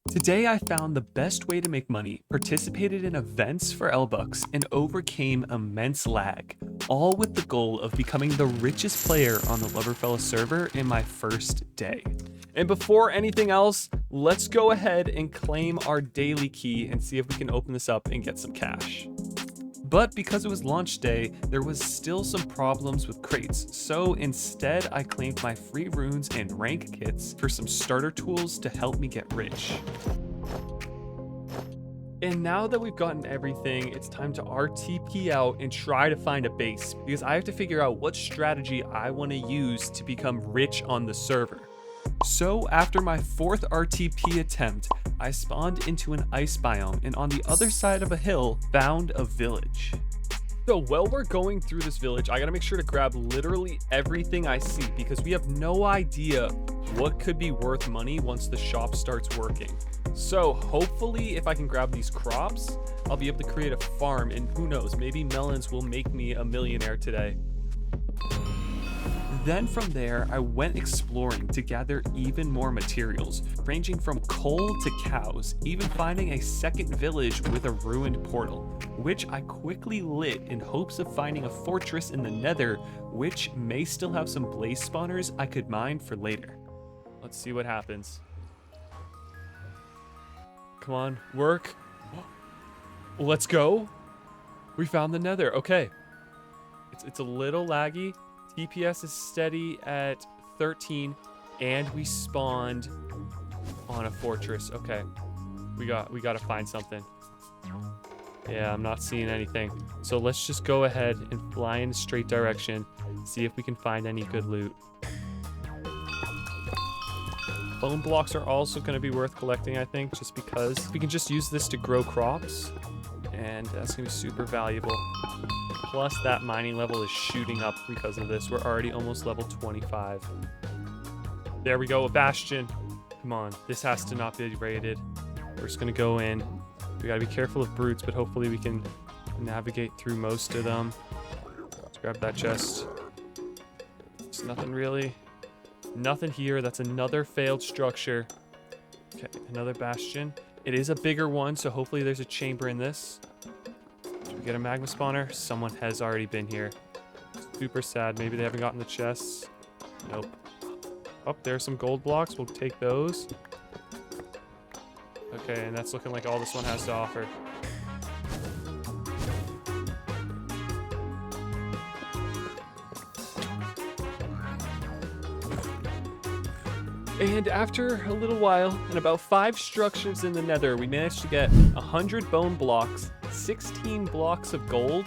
Today I found the best way to make money, participated in events for L-Bucks, and overcame immense lag, all with the goal of becoming the richest player on the Loverfella server in my first day. And before anything else, let's go ahead and claim our daily key and see if we can open this up and get some cash. But because it was launch day, there was still some problems with crates, so instead I claimed my free runes and rank kits for some starter tools to help me get rich. And now that we've gotten everything, it's time to RTP out and try to find a base, because I have to figure out what strategy I want to use to become rich on the server. So after my fourth RTP attempt, I spawned into an ice biome and on the other side of a hill found a village. So while we're going through this village, I gotta make sure to grab literally everything I see because we have no idea what could be worth money once the shop starts working. So hopefully if I can grab these crops, I'll be able to create a farm, and who knows, maybe melons will make me a millionaire today. Then from there, I went exploring to gather even more materials, ranging from coal to cows, even finding a second village with a ruined portal, which I quickly lit in hopes of finding a fortress in the nether, which may still have some blaze spawners I could mine for later. Let's see what happens. Come on, work. Let's go. We found the nether, okay. It's a little laggy. DPS is steady at 13, and we spawned on a fortress. Okay, we got to find something. Yeah, I'm not seeing anything. So let's just go ahead and fly in a straight direction, see if we can find any good loot. Bone blocks are also going to be worth collecting, I think, just because we can just use this to grow crops, and that's going to be super valuable. Plus, that mining level is shooting up because of this. We're already almost level 25. There we go, a bastion. Come on, this has to not be raided. We're just gonna go in. We gotta be careful of brutes, but hopefully we can navigate through most of them. Let's grab that chest. There's nothing really. Nothing here. That's another failed structure. Okay, another bastion. It is a bigger one, so hopefully there's a chamber in this. We get a magma spawner. Someone has already been here. Super sad. Maybe they haven't gotten the chests. Nope. Oh, there's some gold blocks. We'll take those. Okay, and that's looking like all this one has to offer. And after a little while, and about 5 structures in the nether, we managed to get 100 bone blocks, 16 blocks of gold,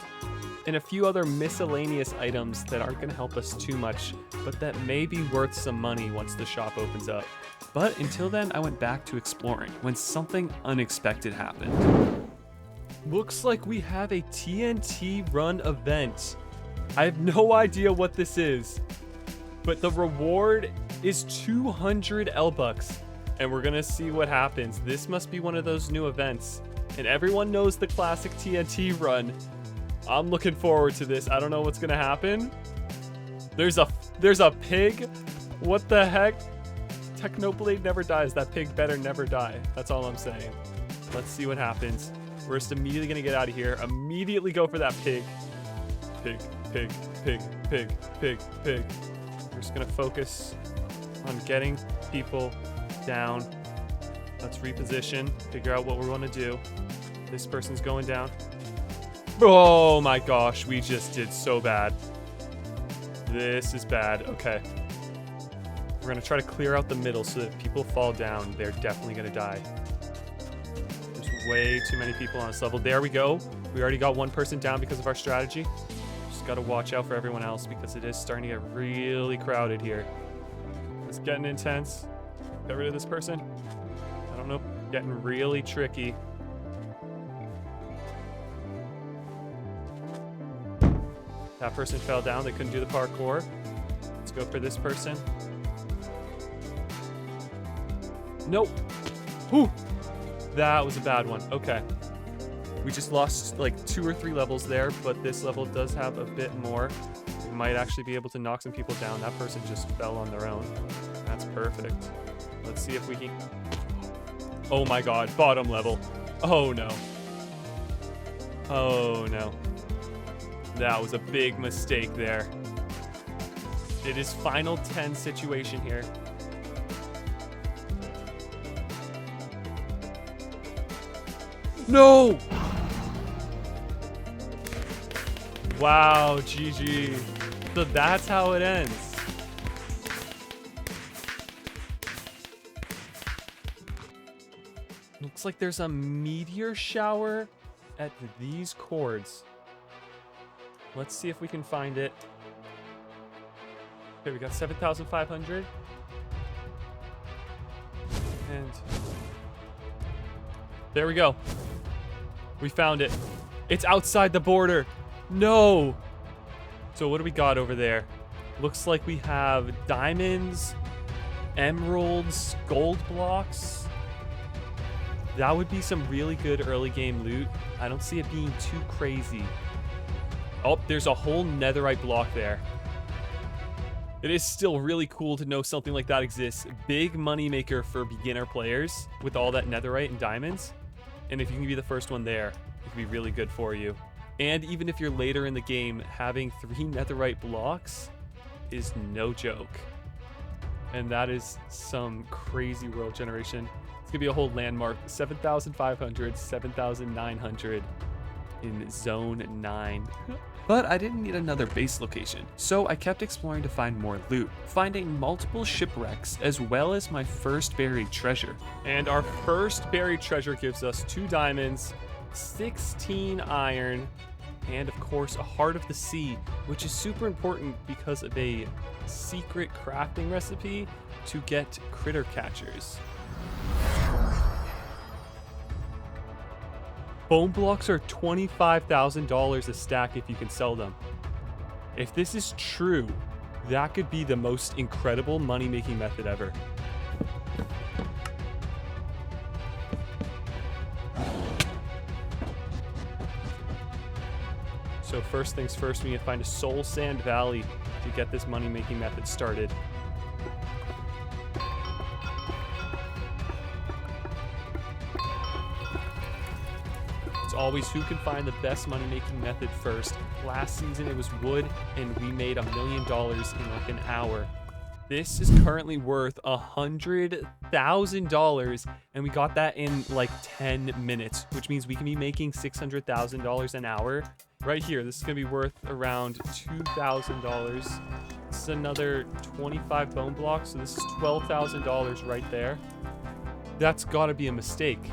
and a few other miscellaneous items that aren't going to help us too much, but that may be worth some money once the shop opens up. But until then, I went back to exploring when something unexpected happened. Looks like we have a TNT run event. I have no idea what this is, but the reward is 200 L-Bucks, and we're gonna see what happens. This must be one of those new events, and everyone knows the classic TNT run. I'm looking forward to this. I don't know what's gonna happen. There's a pig. What the heck? Technoblade never dies. That pig better never die. That's all I'm saying. Let's see what happens. We're just immediately gonna get out of here. Immediately go for that pig. Pig, pig, pig, pig, pig, pig. We're just gonna focus on getting people down. Let's reposition, figure out what we want to do. This person's going down. Oh my gosh, we just did so bad. This is bad. Okay. We're gonna try to clear out the middle so that if people fall down, they're definitely gonna die. There's way too many people on this level. There we go. We already got one person down because of our strategy. Just gotta watch out for everyone else because it is starting to get really crowded here. It's getting intense. Get rid of this person. I don't know. Getting really tricky. That person fell down. They couldn't do the parkour. Let's go for this person. Nope. Whew. That was a bad one. Okay. We just lost like 2 or 3 levels there, but this level does have a bit more. We might actually be able to knock some people down. That person just fell on their own. That's perfect. Let's see if we can... Oh my god, bottom level. Oh no. Oh no. That was a big mistake there. It is final 10 situation here. No! Wow, GG. So that's how it ends. Looks like there's a meteor shower at these chords. Let's see if we can find it. Okay, we got 7,500. And there we go. We found it. It's outside the border. No. So what do we got over there? Looks like we have diamonds, emeralds, gold blocks. That would be some really good early game loot. I don't see it being too crazy. Oh, there's a whole netherite block there. It is still really cool to know something like that exists. Big money maker for beginner players with all that netherite and diamonds. And if you can be the first one there, it could be really good for you. And even if you're later in the game, having 3 netherite blocks is no joke. And that is some crazy world generation. It's gonna be a whole landmark. 7,500, 7,900 in zone 9. But I didn't need another base location, so I kept exploring to find more loot, finding multiple shipwrecks as well as my first buried treasure. And our first buried treasure gives us 2 diamonds, 16 iron, and of course a heart of the sea, which is super important because of a secret crafting recipe to get critter catchers. Bone blocks are $25,000 a stack if you can sell them. If this is true, that could be the most incredible money-making method ever. So first things first, we need to find a soul sand valley to get this money-making method started. It's always who can find the best money-making method first. Last season it was wood, and we made $1 million in like an hour. This is currently worth $100,000, and we got that in like 10 minutes, which means we can be making $600,000 an hour. Right here, this is gonna be worth around $2,000. This is another 25 bone blocks, so this is $12,000 right there. That's gotta be a mistake.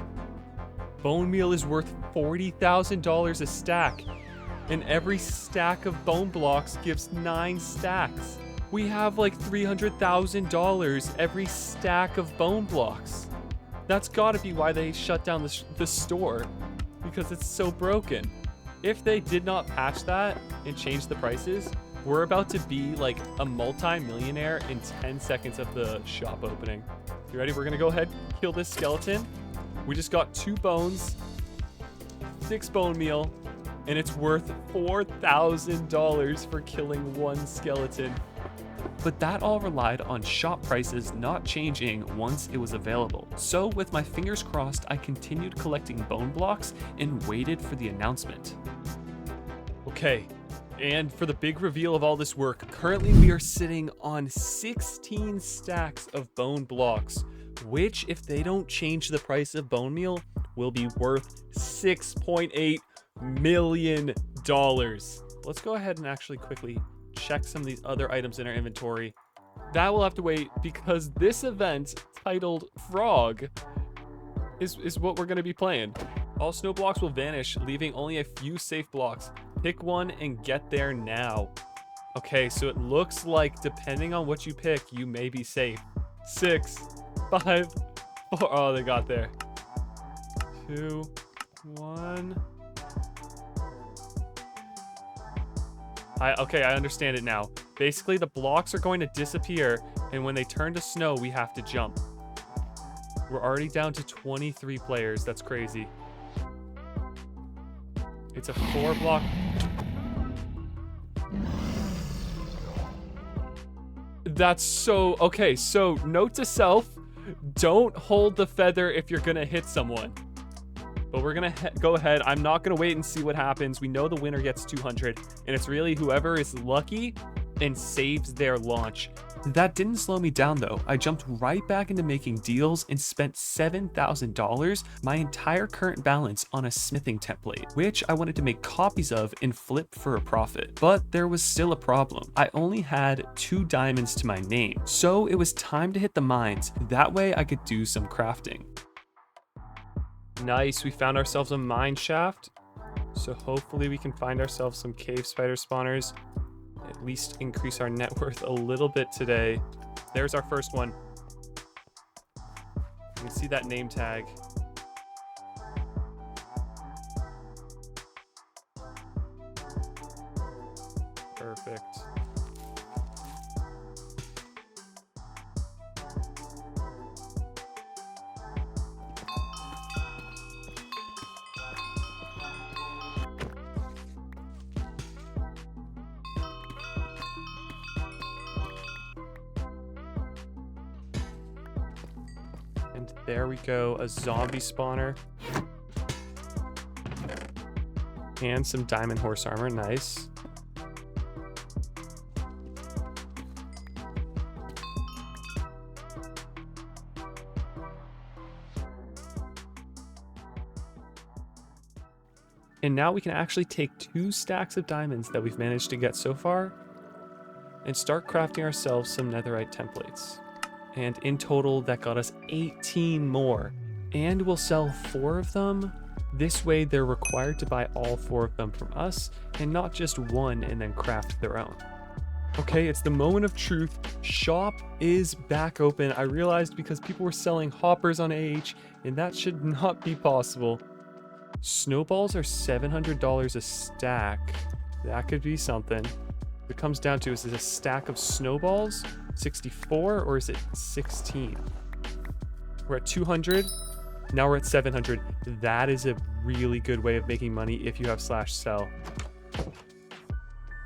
Bone meal is worth $40,000 a stack, and every stack of bone blocks gives 9 stacks. We have like $300,000 every stack of bone blocks. That's gotta be why they shut down the store, because it's so broken. If they did not patch that and change the prices, we're about to be like a multi-millionaire in 10 seconds of the shop opening. You ready? We're gonna go ahead, kill this skeleton. We just got 2 bones, 6 bone meal, and it's worth $4,000 for killing 1 skeleton. But that all relied on shop prices not changing once it was available. So with my fingers crossed, I continued collecting bone blocks and waited for the announcement. Okay, and for the big reveal of all this work, currently we are sitting on 16 stacks of bone blocks, which, if they don't change the price of bone meal, will be worth $6.8 million. Let's go ahead and actually quickly check some of these other items in our inventory. That will have to wait because this event titled Frog is what we're going to be playing. All snow blocks will vanish, leaving only a few safe blocks. Pick one and get there now. Okay, so it looks like depending on what you pick, you may be safe. 6, 5, 4. Oh, they got there. 2, 1. Okay, I understand it now. Basically, the blocks are going to disappear, and when they turn to snow, we have to jump. We're already down to 23 players. That's crazy. It's a 4-block. That's so... Okay, so note to self, Don't hold the feather if you're gonna hit someone. But we're gonna go ahead. I'm not gonna wait and see what happens. We know the winner gets 200, and it's really whoever is lucky and saves their launch. That didn't slow me down though. I jumped right back into making deals and spent $7,000, my entire current balance, on a smithing template, which I wanted to make copies of and flip for a profit. But there was still a problem. I only had 2 diamonds to my name, so it was time to hit the mines. That way I could do some crafting. Nice, we found ourselves a mine shaft. So hopefully we can find ourselves some cave spider spawners. At least increase our net worth a little bit today. There's our first one. You can see that name tag. Perfect. And there we go, a zombie spawner. And some diamond horse armor, nice. And now we can actually take 2 stacks of diamonds that we've managed to get so far and start crafting ourselves some netherite templates. And in total, that got us 18 more. And we'll sell 4 of them. This way, they're required to buy all 4 of them from us and not just one and then craft their own. Okay, it's the moment of truth. Shop is back open. I realized because people were selling hoppers on AH, and that should not be possible. Snowballs are $700 a stack. That could be something. It comes down to, is it a stack of snowballs, 64, or is it 16? We're at 200. Now we're at 700. That is a really good way of making money if you have /sell.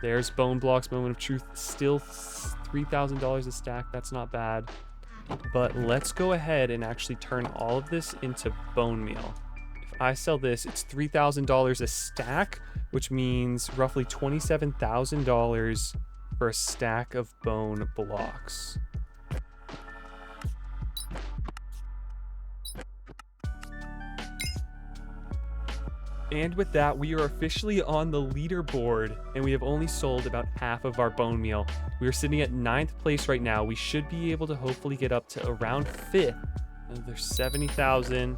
There's bone blocks, moment of truth. Still $3,000 a stack. That's not bad. But let's go ahead and actually turn all of this into bone meal. If I sell this, it's $3,000 a stack, which means roughly $27,000 for a stack of bone blocks. And with that, we are officially on the leaderboard, and we have only sold about half of our bone meal. We are sitting at 9th place right now. We should be able to hopefully get up to around 5th. There's 70,000.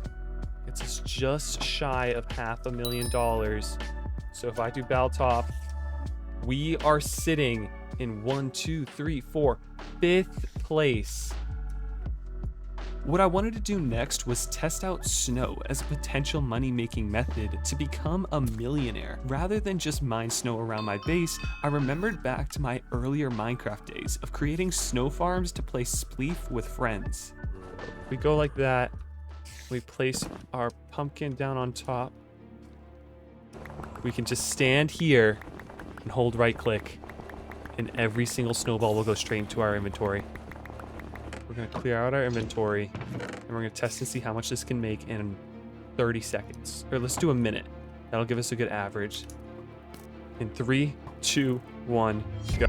It's just shy of $500,000. So if I do battle top, we are sitting in 5th place. What I wanted to do next was test out snow as a potential money-making method to become a millionaire. Rather than just mine snow around my base, I remembered back to my earlier Minecraft days of creating snow farms to play spleef with friends. We go like that. We place our pumpkin down on top. We can just stand here and hold right click, and every single snowball will go straight into our inventory. We're gonna clear out our inventory, and we're gonna test and see how much this can make in 30 seconds. Or let's do a minute. That'll give us a good average. In 3, 2, 1, go.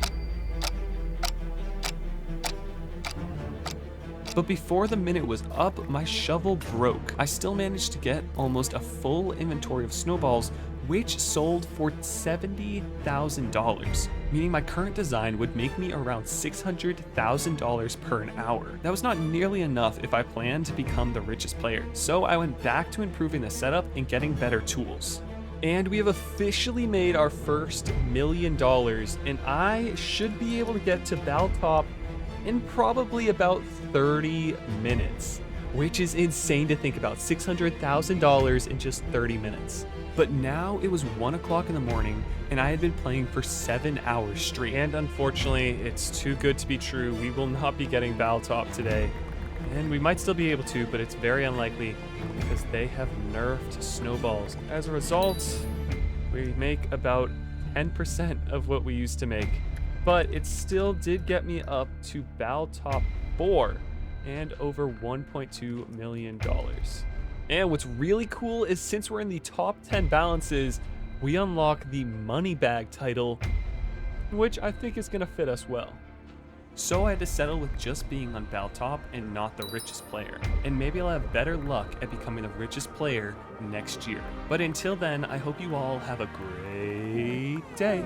But before the minute was up, my shovel broke. I still managed to get almost a full inventory of snowballs, which sold for $70,000, meaning my current design would make me around $600,000 per an hour. That was not nearly enough if I planned to become the richest player, so I went back to improving the setup and getting better tools. And we have officially made our first $1 million, and I should be able to get to Battle Top in probably about 30 minutes, which is insane to think about. $600,000 in just 30 minutes. But now it was 1 o'clock in the morning, and I had been playing for 7 hours straight. And unfortunately, it's too good to be true. We will not be getting Battle Top today. And we might still be able to, but it's very unlikely because they have nerfed snowballs. As a result, we make about 10% of what we used to make. But it still did get me up to Battle Top 4. and over $1.2 million. And what's really cool is since we're in the top 10 balances, we unlock the money bag title, which I think is gonna fit us well. So I had to settle with just being on Baltop and not the richest player. And maybe I'll have better luck at becoming the richest player next year. But until then, I hope you all have a great day.